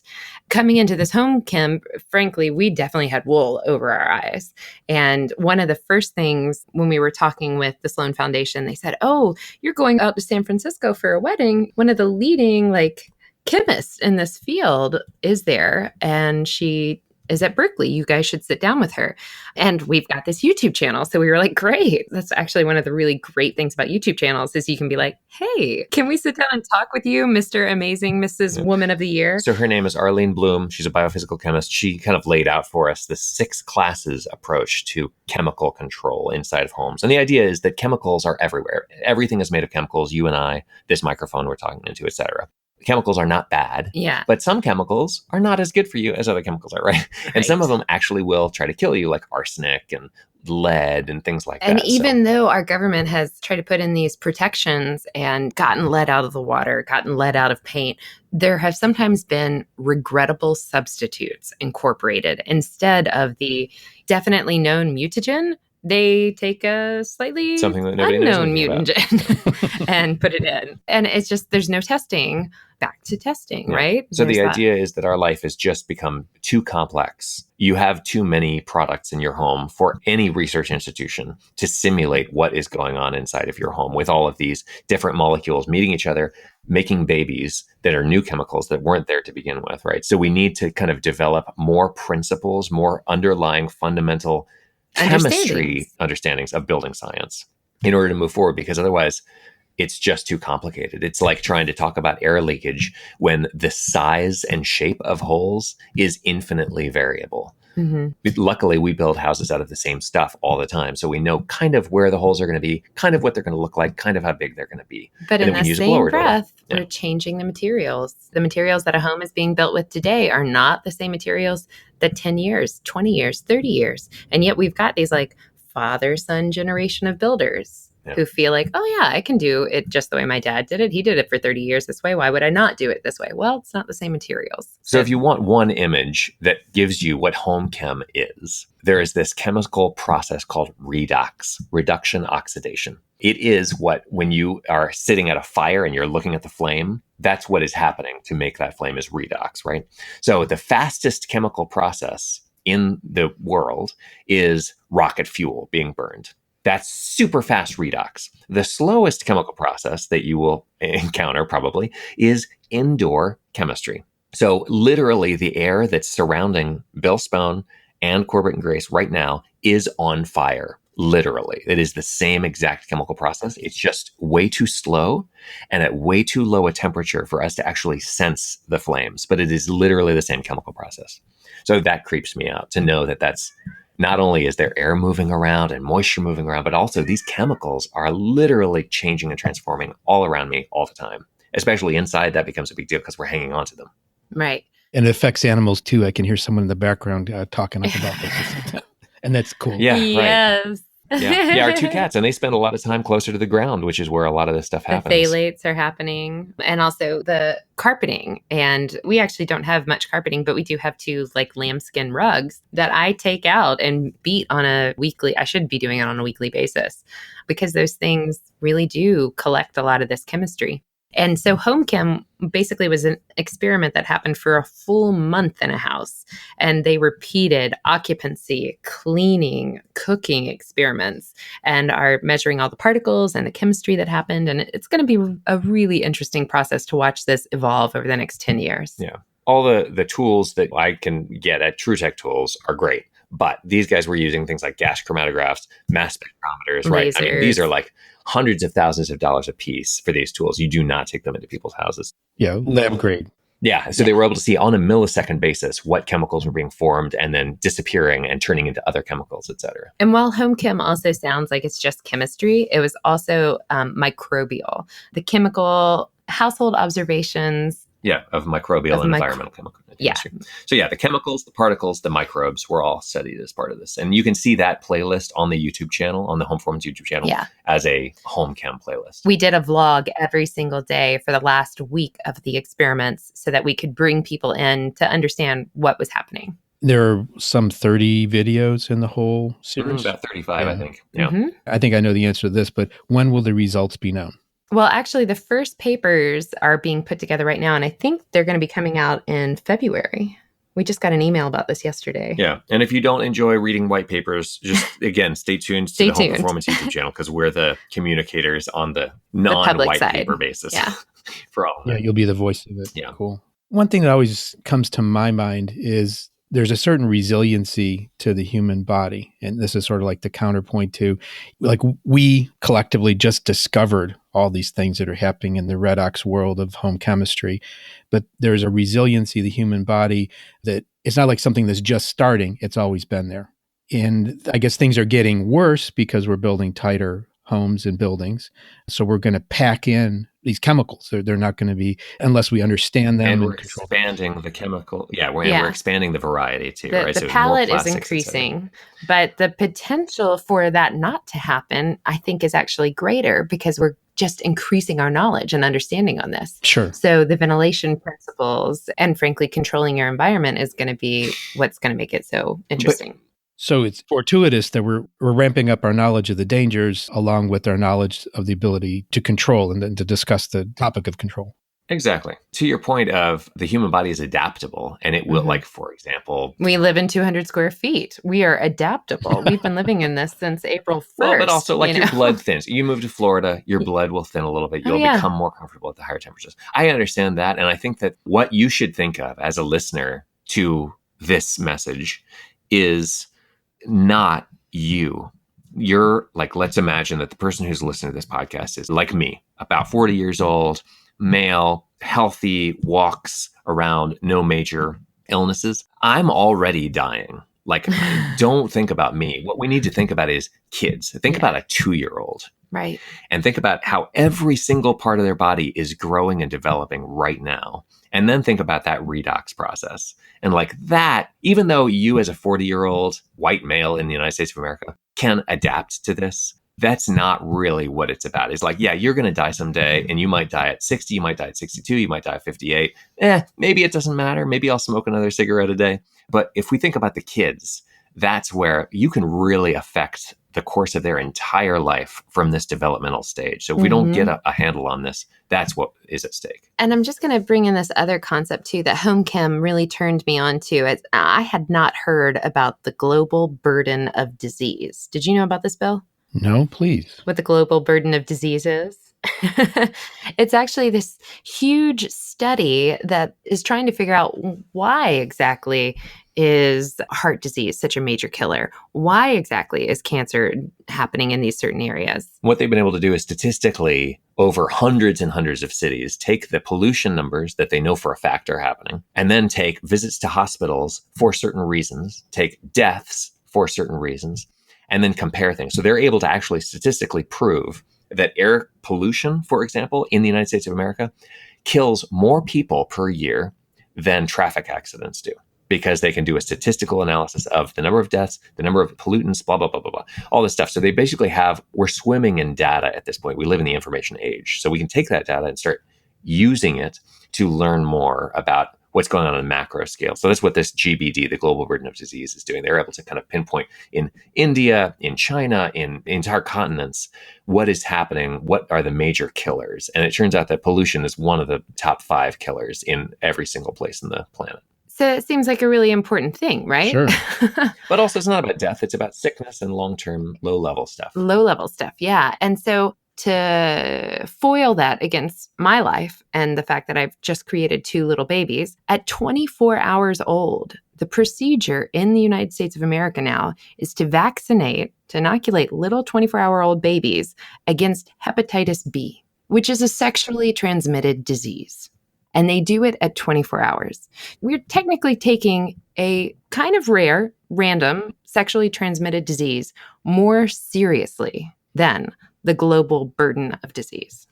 coming into this home camp, frankly, we definitely had wool over our eyes. And one of the first things when we were talking with the Sloan Foundation, they said, oh, you're going out to San Francisco for a wedding. One of the leading chemists in this field is there. And she is at Berkeley. You guys should sit down with her. And we've got this YouTube channel. So we were like, great. That's actually one of the really great things about YouTube channels is you can be like, hey, can we sit down and talk with you, Mr. Amazing, Mrs. Woman of the Year? So her name is Arlene Bloom. She's a biophysical chemist. She kind of laid out for us the 6 classes approach to chemical control inside of homes. And the idea is that chemicals are everywhere. Everything is made of chemicals. You and I, this microphone we're talking into, et cetera. Chemicals are not bad, but some chemicals are not as good for you as other chemicals are, right? And some of them actually will try to kill you, like arsenic and lead and things like that. And even though our government has tried to put in these protections and gotten lead out of the water, gotten lead out of paint, there have sometimes been regrettable substitutes incorporated instead of the definitely known mutagen. They take a slightly unknown mutagen and put it in. And it's just, there's no testing, back to testing, right? So the idea is that our life has just become too complex. You have too many products in your home for any research institution to simulate what is going on inside of your home with all of these different molecules meeting each other, making babies that are new chemicals that weren't there to begin with, right? So we need to kind of develop more principles, more underlying fundamental chemistry understandings of building science in order to move forward, because otherwise it's just too complicated. It's like trying to talk about air leakage when the size and shape of holes is infinitely variable. Luckily, we build houses out of the same stuff all the time. So we know kind of where the holes are going to be, kind of what they're going to look like, kind of how big they're going to be. But in the same breath, we're changing the materials. The materials that a home is being built with today are not the same materials that 10 years, 20 years, 30 years. And yet we've got these like father-son generation of builders. who feel like, oh yeah, I can do it just the way my dad did it. He did it for 30 years this way. Why would I not do it this way? Well, it's not the same materials. So if you want one image that gives you what home chem is, there is this chemical process called redox, reduction oxidation. It is what, when you are sitting at a fire and you're looking at the flame, that's what is happening to make that flame is redox, right? So the fastest chemical process in the world is rocket fuel being burned. That's super fast redox. The slowest chemical process that you will encounter probably is indoor chemistry. So literally the air that's surrounding Bill Spohn and Corbett and Grace right now is on fire. Literally. It is the same exact chemical process. It's just way too slow and at way too low a temperature for us to actually sense the flames. But it is literally the same chemical process. So that creeps me out to know that that's not only is there air moving around and moisture moving around, but also these chemicals are literally changing and transforming all around me all the time. Especially inside, that becomes a big deal because we're hanging on to them. Right. And it affects animals too. I can hear someone in the background talking up about this. And that's cool. Yeah, right. Yes. Yeah, our two cats, and they spend a lot of time closer to the ground, which is where a lot of this stuff happens. The phthalates are happening, and also the carpeting. And we actually don't have much carpeting, but we do have two like lambskin rugs that I take out and beat on a weekly. I should be doing it on a weekly basis because those things really do collect a lot of this chemistry. And so home chem basically was an experiment that happened for a full month in a house. And they repeated occupancy, cleaning, cooking experiments and are measuring all the particles and the chemistry that happened. And it's going to be a really interesting process to watch this evolve over the next 10 years. Yeah. All the tools that I can get at TrueTech Tools are great. But these guys were using things like gas chromatographs, mass spectrometers, right? Lasers. I mean, these are like hundreds of thousands of dollars a piece for these tools. You do not take them into people's houses. Yeah, lab grade. Yeah. So they were able to see on a millisecond basis what chemicals were being formed and then disappearing and turning into other chemicals, et cetera. And while home chem also sounds like it's just chemistry, it was also microbial. The chemical household observations. Yeah, of microbial and environmental chemical chemistry. Yeah. So yeah, the chemicals, the particles, the microbes were all studied as part of this. And you can see that playlist on the YouTube channel, on the Home Performance YouTube channel, as a home chem playlist. We did a vlog every single day for the last week of the experiments so that we could bring people in to understand what was happening. There are some 30 videos in the whole series. About 35, I think. Yeah. Mm-hmm. I think I know the answer to this, but when will the results be known? Well, actually, the first papers are being put together right now, and I think they're going to be coming out in February. We just got an email about this yesterday. Yeah. And if you don't enjoy reading white papers, just, again, stay tuned to the Home Performance YouTube channel because we're the communicators on the non-white paper basis for all of it. Yeah, you'll be the voice of it. Yeah. Cool. One thing that always comes to my mind is there's a certain resiliency to the human body. And this is sort of like the counterpoint to, like, we collectively just discovered all these things that are happening in the redox world of home chemistry. But there's a resiliency of the human body that it's not like something that's just starting. It's always been there. And I guess things are getting worse because we're building tighter homes and buildings. So we're going to pack in these chemicals. They're not going to be, unless we understand them. And we're expanding the chemical. Yeah, we're expanding the variety too, right? The palette is increasing, but the potential for that not to happen, I think, is actually greater because we're just increasing our knowledge and understanding on this. Sure. So the ventilation principles and frankly, controlling your environment is going to be what's going to make it so interesting. So it's fortuitous that we're ramping up our knowledge of the dangers along with our knowledge of the ability to control and then to discuss the topic of control. Exactly. To your point of the human body is adaptable and it will, like, for example, we live in 200 square feet. We are adaptable. We've been living in this since April 1st. Well, but also like your blood thins. You move to Florida, your blood will thin a little bit. You'll become more comfortable at the higher temperatures. I understand that. And I think that what you should think of as a listener to this message is not you. You're like, let's imagine that the person who's listening to this podcast is like me, about 40 years old, male, healthy, walks around, no major illnesses. I'm already dying. Like, don't think about me. What we need to think about is kids. Think about a 2-year-old. Right. And think about how every single part of their body is growing and developing right now. And then think about that redox process. And like that, even though you as a 40-year-old white male in the United States of America can adapt to this, That's not really what it's about. It's like, yeah, you're going to die someday, and you might die at 60, you might die at 62, you might die at 58. Maybe it doesn't matter. Maybe I'll smoke another cigarette a day. But if we think about the kids, that's where you can really affect the course of their entire life from this developmental stage. So if we don't get a handle on this, that's what is at stake. And I'm just going to bring in this other concept too that home chem really turned me on to. I had not heard about the global burden of disease. Did you know about this, Bill? No, please. What the global burden of disease is? It's actually this huge study that is trying to figure out why exactly is heart disease such a major killer? Why exactly is cancer happening in these certain areas? What they've been able to do is statistically, over hundreds and hundreds of cities, take the pollution numbers that they know for a fact are happening, and then take visits to hospitals for certain reasons, take deaths for certain reasons, and then compare things. So they're able to actually statistically prove that air pollution, for example, in the United States of America, kills more people per year than traffic accidents do, because they can do a statistical analysis of the number of deaths, the number of pollutants, blah, blah, blah, blah, blah, all this stuff. So they basically we're swimming in data at this point. We live in the information age. So we can take that data and start using it to learn more about what's going on a macro scale. So that's what this GBD, the global burden of disease, is doing. They're able to kind of pinpoint in India, in China, in entire continents, what is happening, what are the major killers. And it turns out that pollution is one of the top 5 killers in every single place on the planet. So it seems like a really important thing, right? Sure. But also it's not about death. It's about sickness and long-term low-level stuff. Low-level stuff, yeah. And so to foil that against my life and the fact that I've just created 2 little babies, at 24 hours old, the procedure in the United States of America now is to inoculate little 24-hour-old babies against hepatitis B, which is a sexually transmitted disease. And they do it at 24 hours. We're technically taking a kind of rare, random, sexually transmitted disease more seriously than the global burden of disease.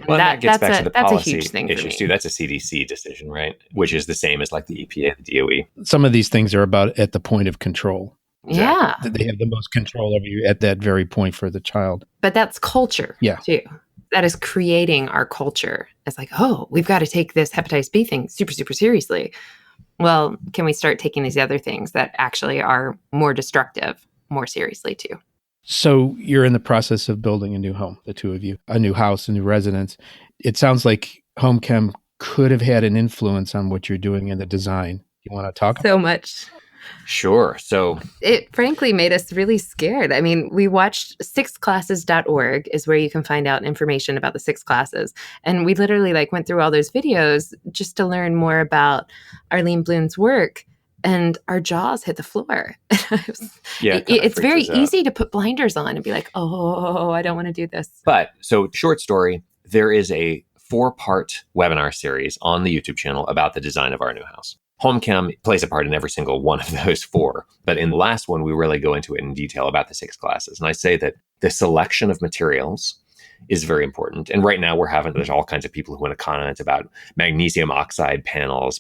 Well, that gets back to the policy that's a huge thing issues too. That's a CDC decision, right? Which is the same as like the EPA, the DOE. Some of these things are about at the point of control. Yeah. They have the most control over you at that very point for the child. But that's culture too. That is creating our culture. It's like, oh, we've got to take this hepatitis B thing super, super seriously. Well, can we start taking these other things that actually are more destructive more seriously too? So you're in the process of building a new home, the 2 of you, a new house, a new residence. It sounds like home chem could have had an influence on what you're doing in the design. You want to talk about so much? Sure. So it frankly made us really scared. I mean, we watched 6classes.org is where you can find out information about the 6 classes. And we literally went through all those videos just to learn more about Arlene Bloom's work. And our jaws hit the floor. It's very easy to put blinders on and be like, oh, I don't want to do this. But so short story, there is a 4-part webinar series on the YouTube channel about the design of our new house. Home chem plays a part in every single one of those 4. But in the last one, we really go into it in detail about the 6 classes. And I say that the selection of materials is very important. And right now there's all kinds of people who want to comment about magnesium oxide panels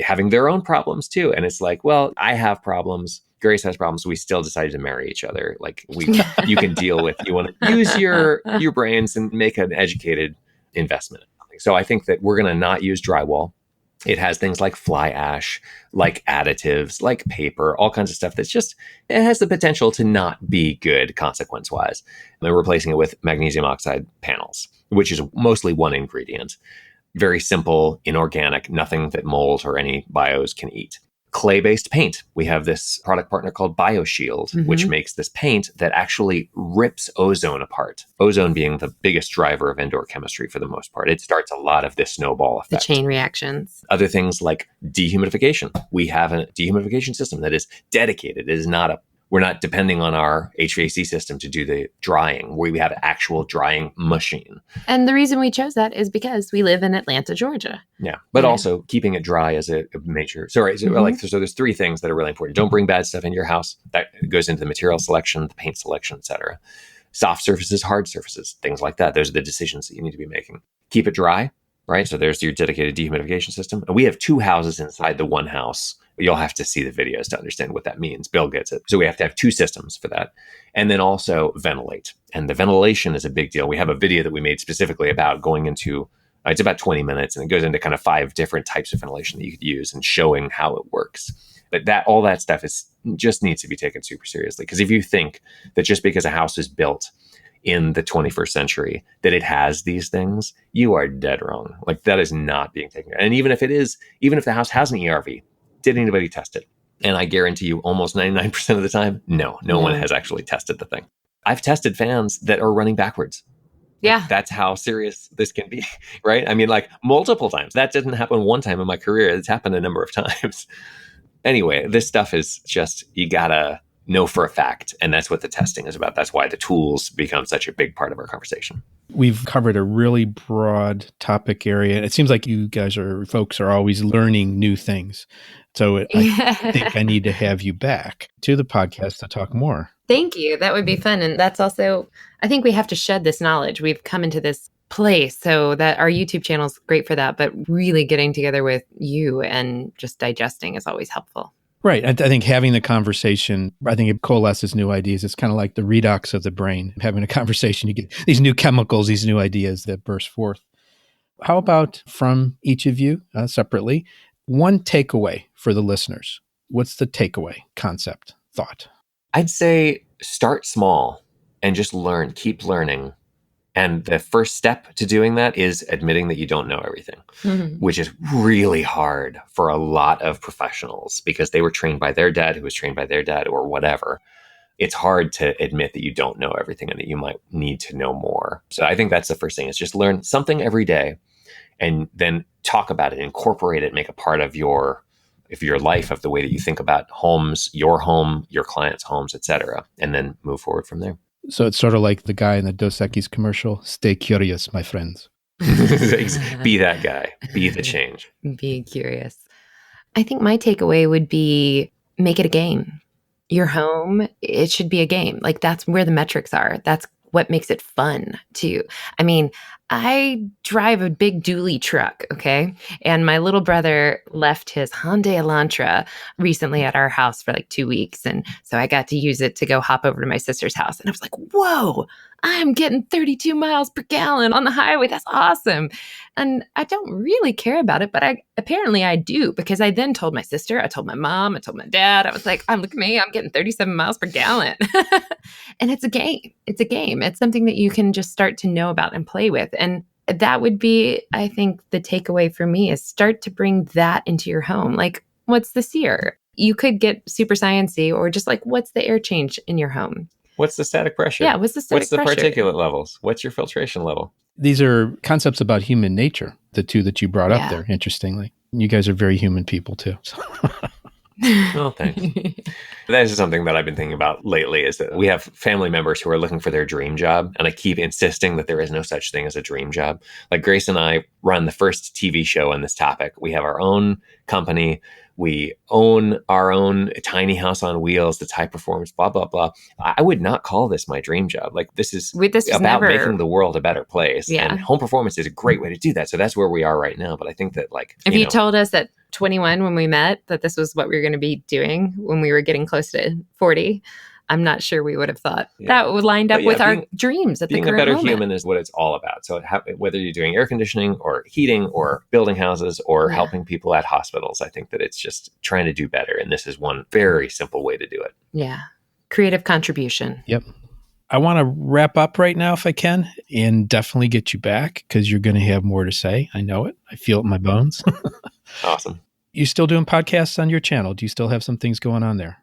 having their own problems too. And it's like, well, I have problems. Grace has problems. We still decided to marry each other. You can deal with, you want to use your brains and make an educated investment. So I think that we're going to not use drywall. It has things like fly ash, like additives, like paper, all kinds of stuff it has the potential to not be good consequence-wise. And replacing it with magnesium oxide panels, which is mostly one ingredient. Very simple, inorganic, nothing that mold or any bios can eat. Clay-based paint. We have this product partner called BioShield, which makes this paint that actually rips ozone apart. Ozone being the biggest driver of indoor chemistry for the most part. It starts a lot of this snowball effect. The chain reactions. Other things like dehumidification. We have a dehumidification system that is dedicated. It is not we're not depending on our HVAC system to do the drying, where we have an actual drying machine. And the reason we chose that is because we live in Atlanta, Georgia. Yeah, but also keeping it dry is a major. So there's 3 things that are really important. Don't bring bad stuff into your house. That goes into the material selection, the paint selection, etc. Soft surfaces, hard surfaces, things like that. Those are the decisions that you need to be making. Keep it dry, right? So there's your dedicated dehumidification system. And we have 2 houses inside the one house. You'll have to see the videos to understand what that means. Bill gets it. So we have to have two systems for that. And then also ventilate. And the ventilation is a big deal. We have a video that we made specifically about going into, it's about 20 minutes, and it goes into kind of 5 different types of ventilation that you could use and showing how it works. But all that stuff just needs to be taken super seriously. Because if you think that just because a house is built in the 21st century that it has these things, you are dead wrong. Like, that is not being taken. And even if the house has an ERV, did anybody test it? And I guarantee you almost 99% of the time, no one has actually tested the thing. I've tested fans that are running backwards. Yeah. That's how serious this can be, right? I mean, like, multiple times. That didn't happen one time in my career. It's happened a number of times. Anyway, this stuff is just, you gotta know for a fact. And that's what the testing is about. That's why the tools become such a big part of our conversation. We've covered a really broad topic area. It seems like you folks are always learning new things. So I think I need to have you back to the podcast to talk more. Thank you. That would be fun. And that's also, I think we have to shed this knowledge. We've come into this place so that our YouTube channel is great for that, but really getting together with you and just digesting is always helpful. Right. I think having the conversation, I think it coalesces new ideas. It's kind of like the redox of the brain. Having a conversation, you get these new chemicals, these new ideas that burst forth. How about from each of you separately, one takeaway for the listeners? What's the takeaway concept, thought? I'd say start small and just learn, keep learning. And the first step to doing that is admitting that you don't know everything, which is really hard for a lot of professionals because they were trained by their dad, who was trained by their dad, or whatever. It's hard to admit that you don't know everything and that you might need to know more. So I think that's the first thing, is just learn something every day and then talk about it, incorporate it, make a part of your life, of the way that you think about homes, your home, your clients' homes, et cetera, and then move forward from there. So it's sort of like the guy in the Dos Equis commercial, stay curious, my friends. Be that guy. Be the change. Be curious. I think my takeaway would be make it a game. Your home, it should be a game. Like, that's where the metrics are. That's what makes it fun too. I mean, I drive a big dually truck, okay? And my little brother left his Hyundai Elantra recently at our house for like 2 weeks. And so I got to use it to go hop over to my sister's house. And I was like, whoa, I'm getting 32 miles per gallon on the highway. That's awesome. And I don't really care about it, but apparently I do, because I then told my sister, I told my mom, I told my dad. I was like, look at me, I'm getting 37 miles per gallon. And it's a game. It's a game. It's something that you can just start to know about and play with. And that would be, I think, the takeaway for me, is start to bring that into your home. Like, what's the SEER? You could get super sciencey, or just like, what's the air change in your home? What's the static pressure? Yeah, what's the static pressure? What's the particulate levels? What's your filtration level? These are concepts about human nature, the two that you brought up there, interestingly. You guys are very human people too. Well, thanks. That is something that I've been thinking about lately, is that we have family members who are looking for their dream job. And I keep insisting that there is no such thing as a dream job. Like, Grace and I run the first TV show on this topic. We have our own company. We own our own tiny house on wheels that's high performance, blah, blah, blah. I would not call this my dream job. Like, this is about making the world a better place. Yeah. And home performance is a great way to do that. So that's where we are right now. But I think that, like, if you told us at 21 when we met that this was what we were going to be doing when we were getting close to 40, I'm not sure we would have thought that would lined up with our dreams at the current moment. Being a better human is what it's all about. So whether you're doing air conditioning or heating or building houses or helping people at hospitals, I think that it's just trying to do better. And this is one very simple way to do it. Yeah. Creative contribution. Yep. I want to wrap up right now if I can, and definitely get you back, because you're going to have more to say. I know it. I feel it in my bones. Awesome. You still doing podcasts on your channel? Do you still have some things going on there?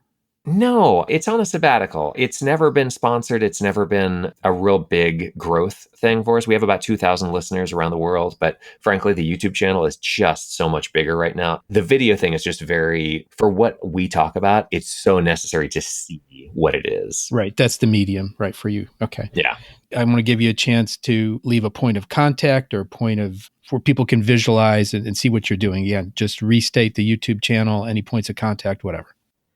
No, it's on a sabbatical. It's never been sponsored. It's never been a real big growth thing for us. We have about 2,000 listeners around the world, but frankly, the YouTube channel is just so much bigger right now. The video thing is just for what we talk about, it's so necessary to see what it is. Right. That's the medium, right, for you. Okay. Yeah. I want to give you a chance to leave a point of contact or a point of where people can visualize and see what you're doing. Yeah, just restate the YouTube channel, any points of contact, whatever.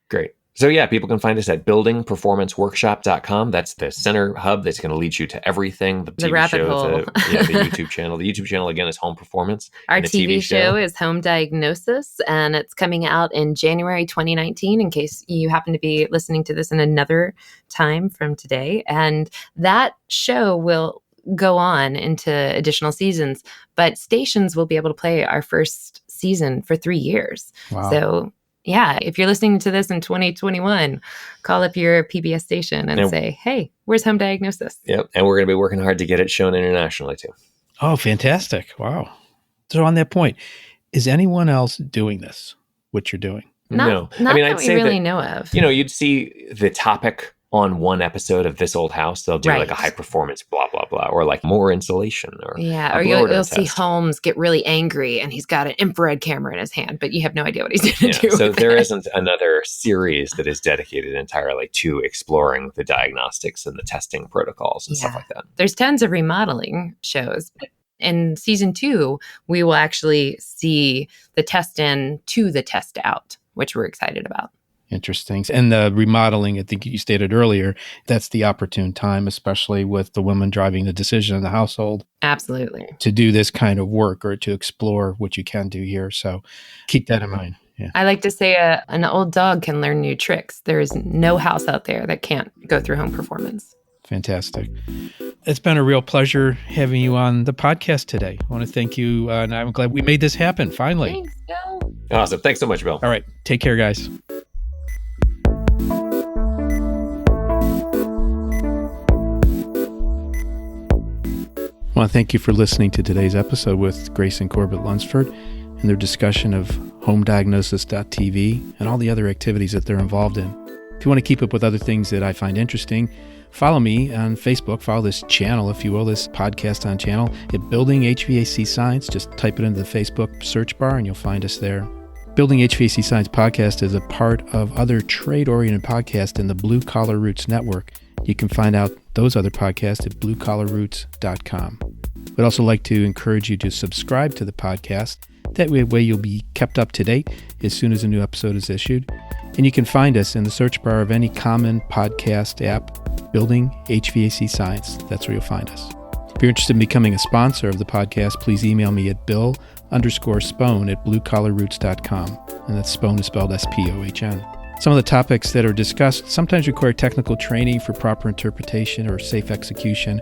Great. So yeah, people can find us at buildingperformanceworkshop.com. That's the center hub that's going to lead you to everything. The TV rabbit show, hole. the YouTube channel. The YouTube channel, again, is Home Performance. Our And the TV show is Home Diagnosis, and it's coming out in January 2019, in case you happen to be listening to this in another time from today. And that show will go on into additional seasons, but stations will be able to play our first season for 3 years. Wow. So yeah, if you're listening to this in 2021, call up your PBS station and say, hey, where's Home Diagnosis? Yep. And we're going to be working hard to get it shown internationally too. Oh, fantastic. Wow. So on that point, is anyone else doing this, what you're doing? No. Not I mean, that I'd we say really that, know of. you'd see the topic on one episode of This Old House. They'll do like a high performance blah, blah, blah, or like more insulation. Or or you'll see Holmes get really angry and he's got an infrared camera in his hand, but you have no idea what he's going to do. So there isn't another series that is dedicated entirely to exploring the diagnostics and the testing protocols and stuff like that. There's tons of remodeling shows. In season 2, we will actually see the test in to the test out, which we're excited about. Interesting. And the remodeling, I think you stated earlier, that's the opportune time, especially with the woman driving the decision in the household. Absolutely. To do this kind of work or to explore what you can do here. So keep that in mind. Yeah. I like to say an old dog can learn new tricks. There is no house out there that can't go through Home Performance. Fantastic. It's been a real pleasure having you on the podcast today. I want to thank you, and I'm glad we made this happen finally. Thanks, Bill. Awesome. Thanks so much, Bill. All right. Take care, guys. I want to thank you for listening to today's episode with Grace and Corbett Lunsford and their discussion of homediagnosis.tv and all the other activities that they're involved in. If you want to keep up with other things that I find interesting, follow me on Facebook. Follow this channel, if you will, this podcast on channel at Building HVAC Science. Just type it into the Facebook search bar and you'll find us there. Building HVAC Science podcast is a part of other trade-oriented podcasts in the Blue Collar Roots Network. You can find out those other podcasts at bluecollarroots.com. We'd also like to encourage you to subscribe to the podcast. That way you'll be kept up to date as soon as a new episode is issued. And you can find us in the search bar of any common podcast app, Building HVAC Science. That's where you'll find us. If you're interested in becoming a sponsor of the podcast, please email me at bill_spone at bluecollarroots.com. And that's Spone is spelled S-P-O-H-N. Some of the topics that are discussed sometimes require technical training for proper interpretation or safe execution.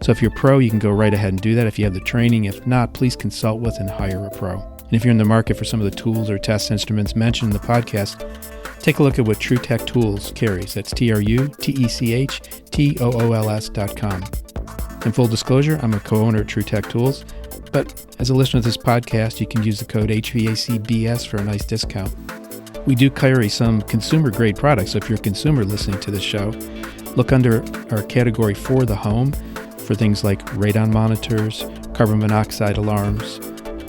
So if you're a pro, you can go right ahead and do that if you have the training. If not, please consult with and hire a pro. And if you're in the market for some of the tools or test instruments mentioned in the podcast, take a look at what TruTech Tools carries. That's TruTechTools.com. In full disclosure, I'm a co-owner of TruTech Tools, but as a listener to this podcast, you can use the code HVACBS for a nice discount. We do carry some consumer-grade products, so if you're a consumer listening to this show, look under our category for the home for things like radon monitors, carbon monoxide alarms,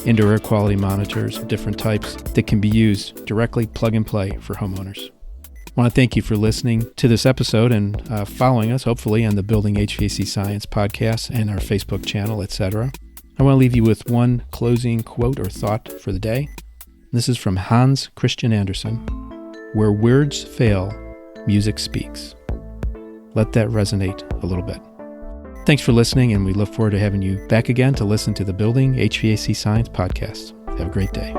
indoor air quality monitors of different types that can be used directly plug and play for homeowners. I want to thank you for listening to this episode and following us, hopefully, on the Building HVAC Science podcast and our Facebook channel, etc. I want to leave you with one closing quote or thought for the day. This is from Hans Christian Andersen. Where words fail, music speaks. Let that resonate a little bit. Thanks for listening, and we look forward to having you back again to listen to the Building HVAC Science podcast. Have a great day.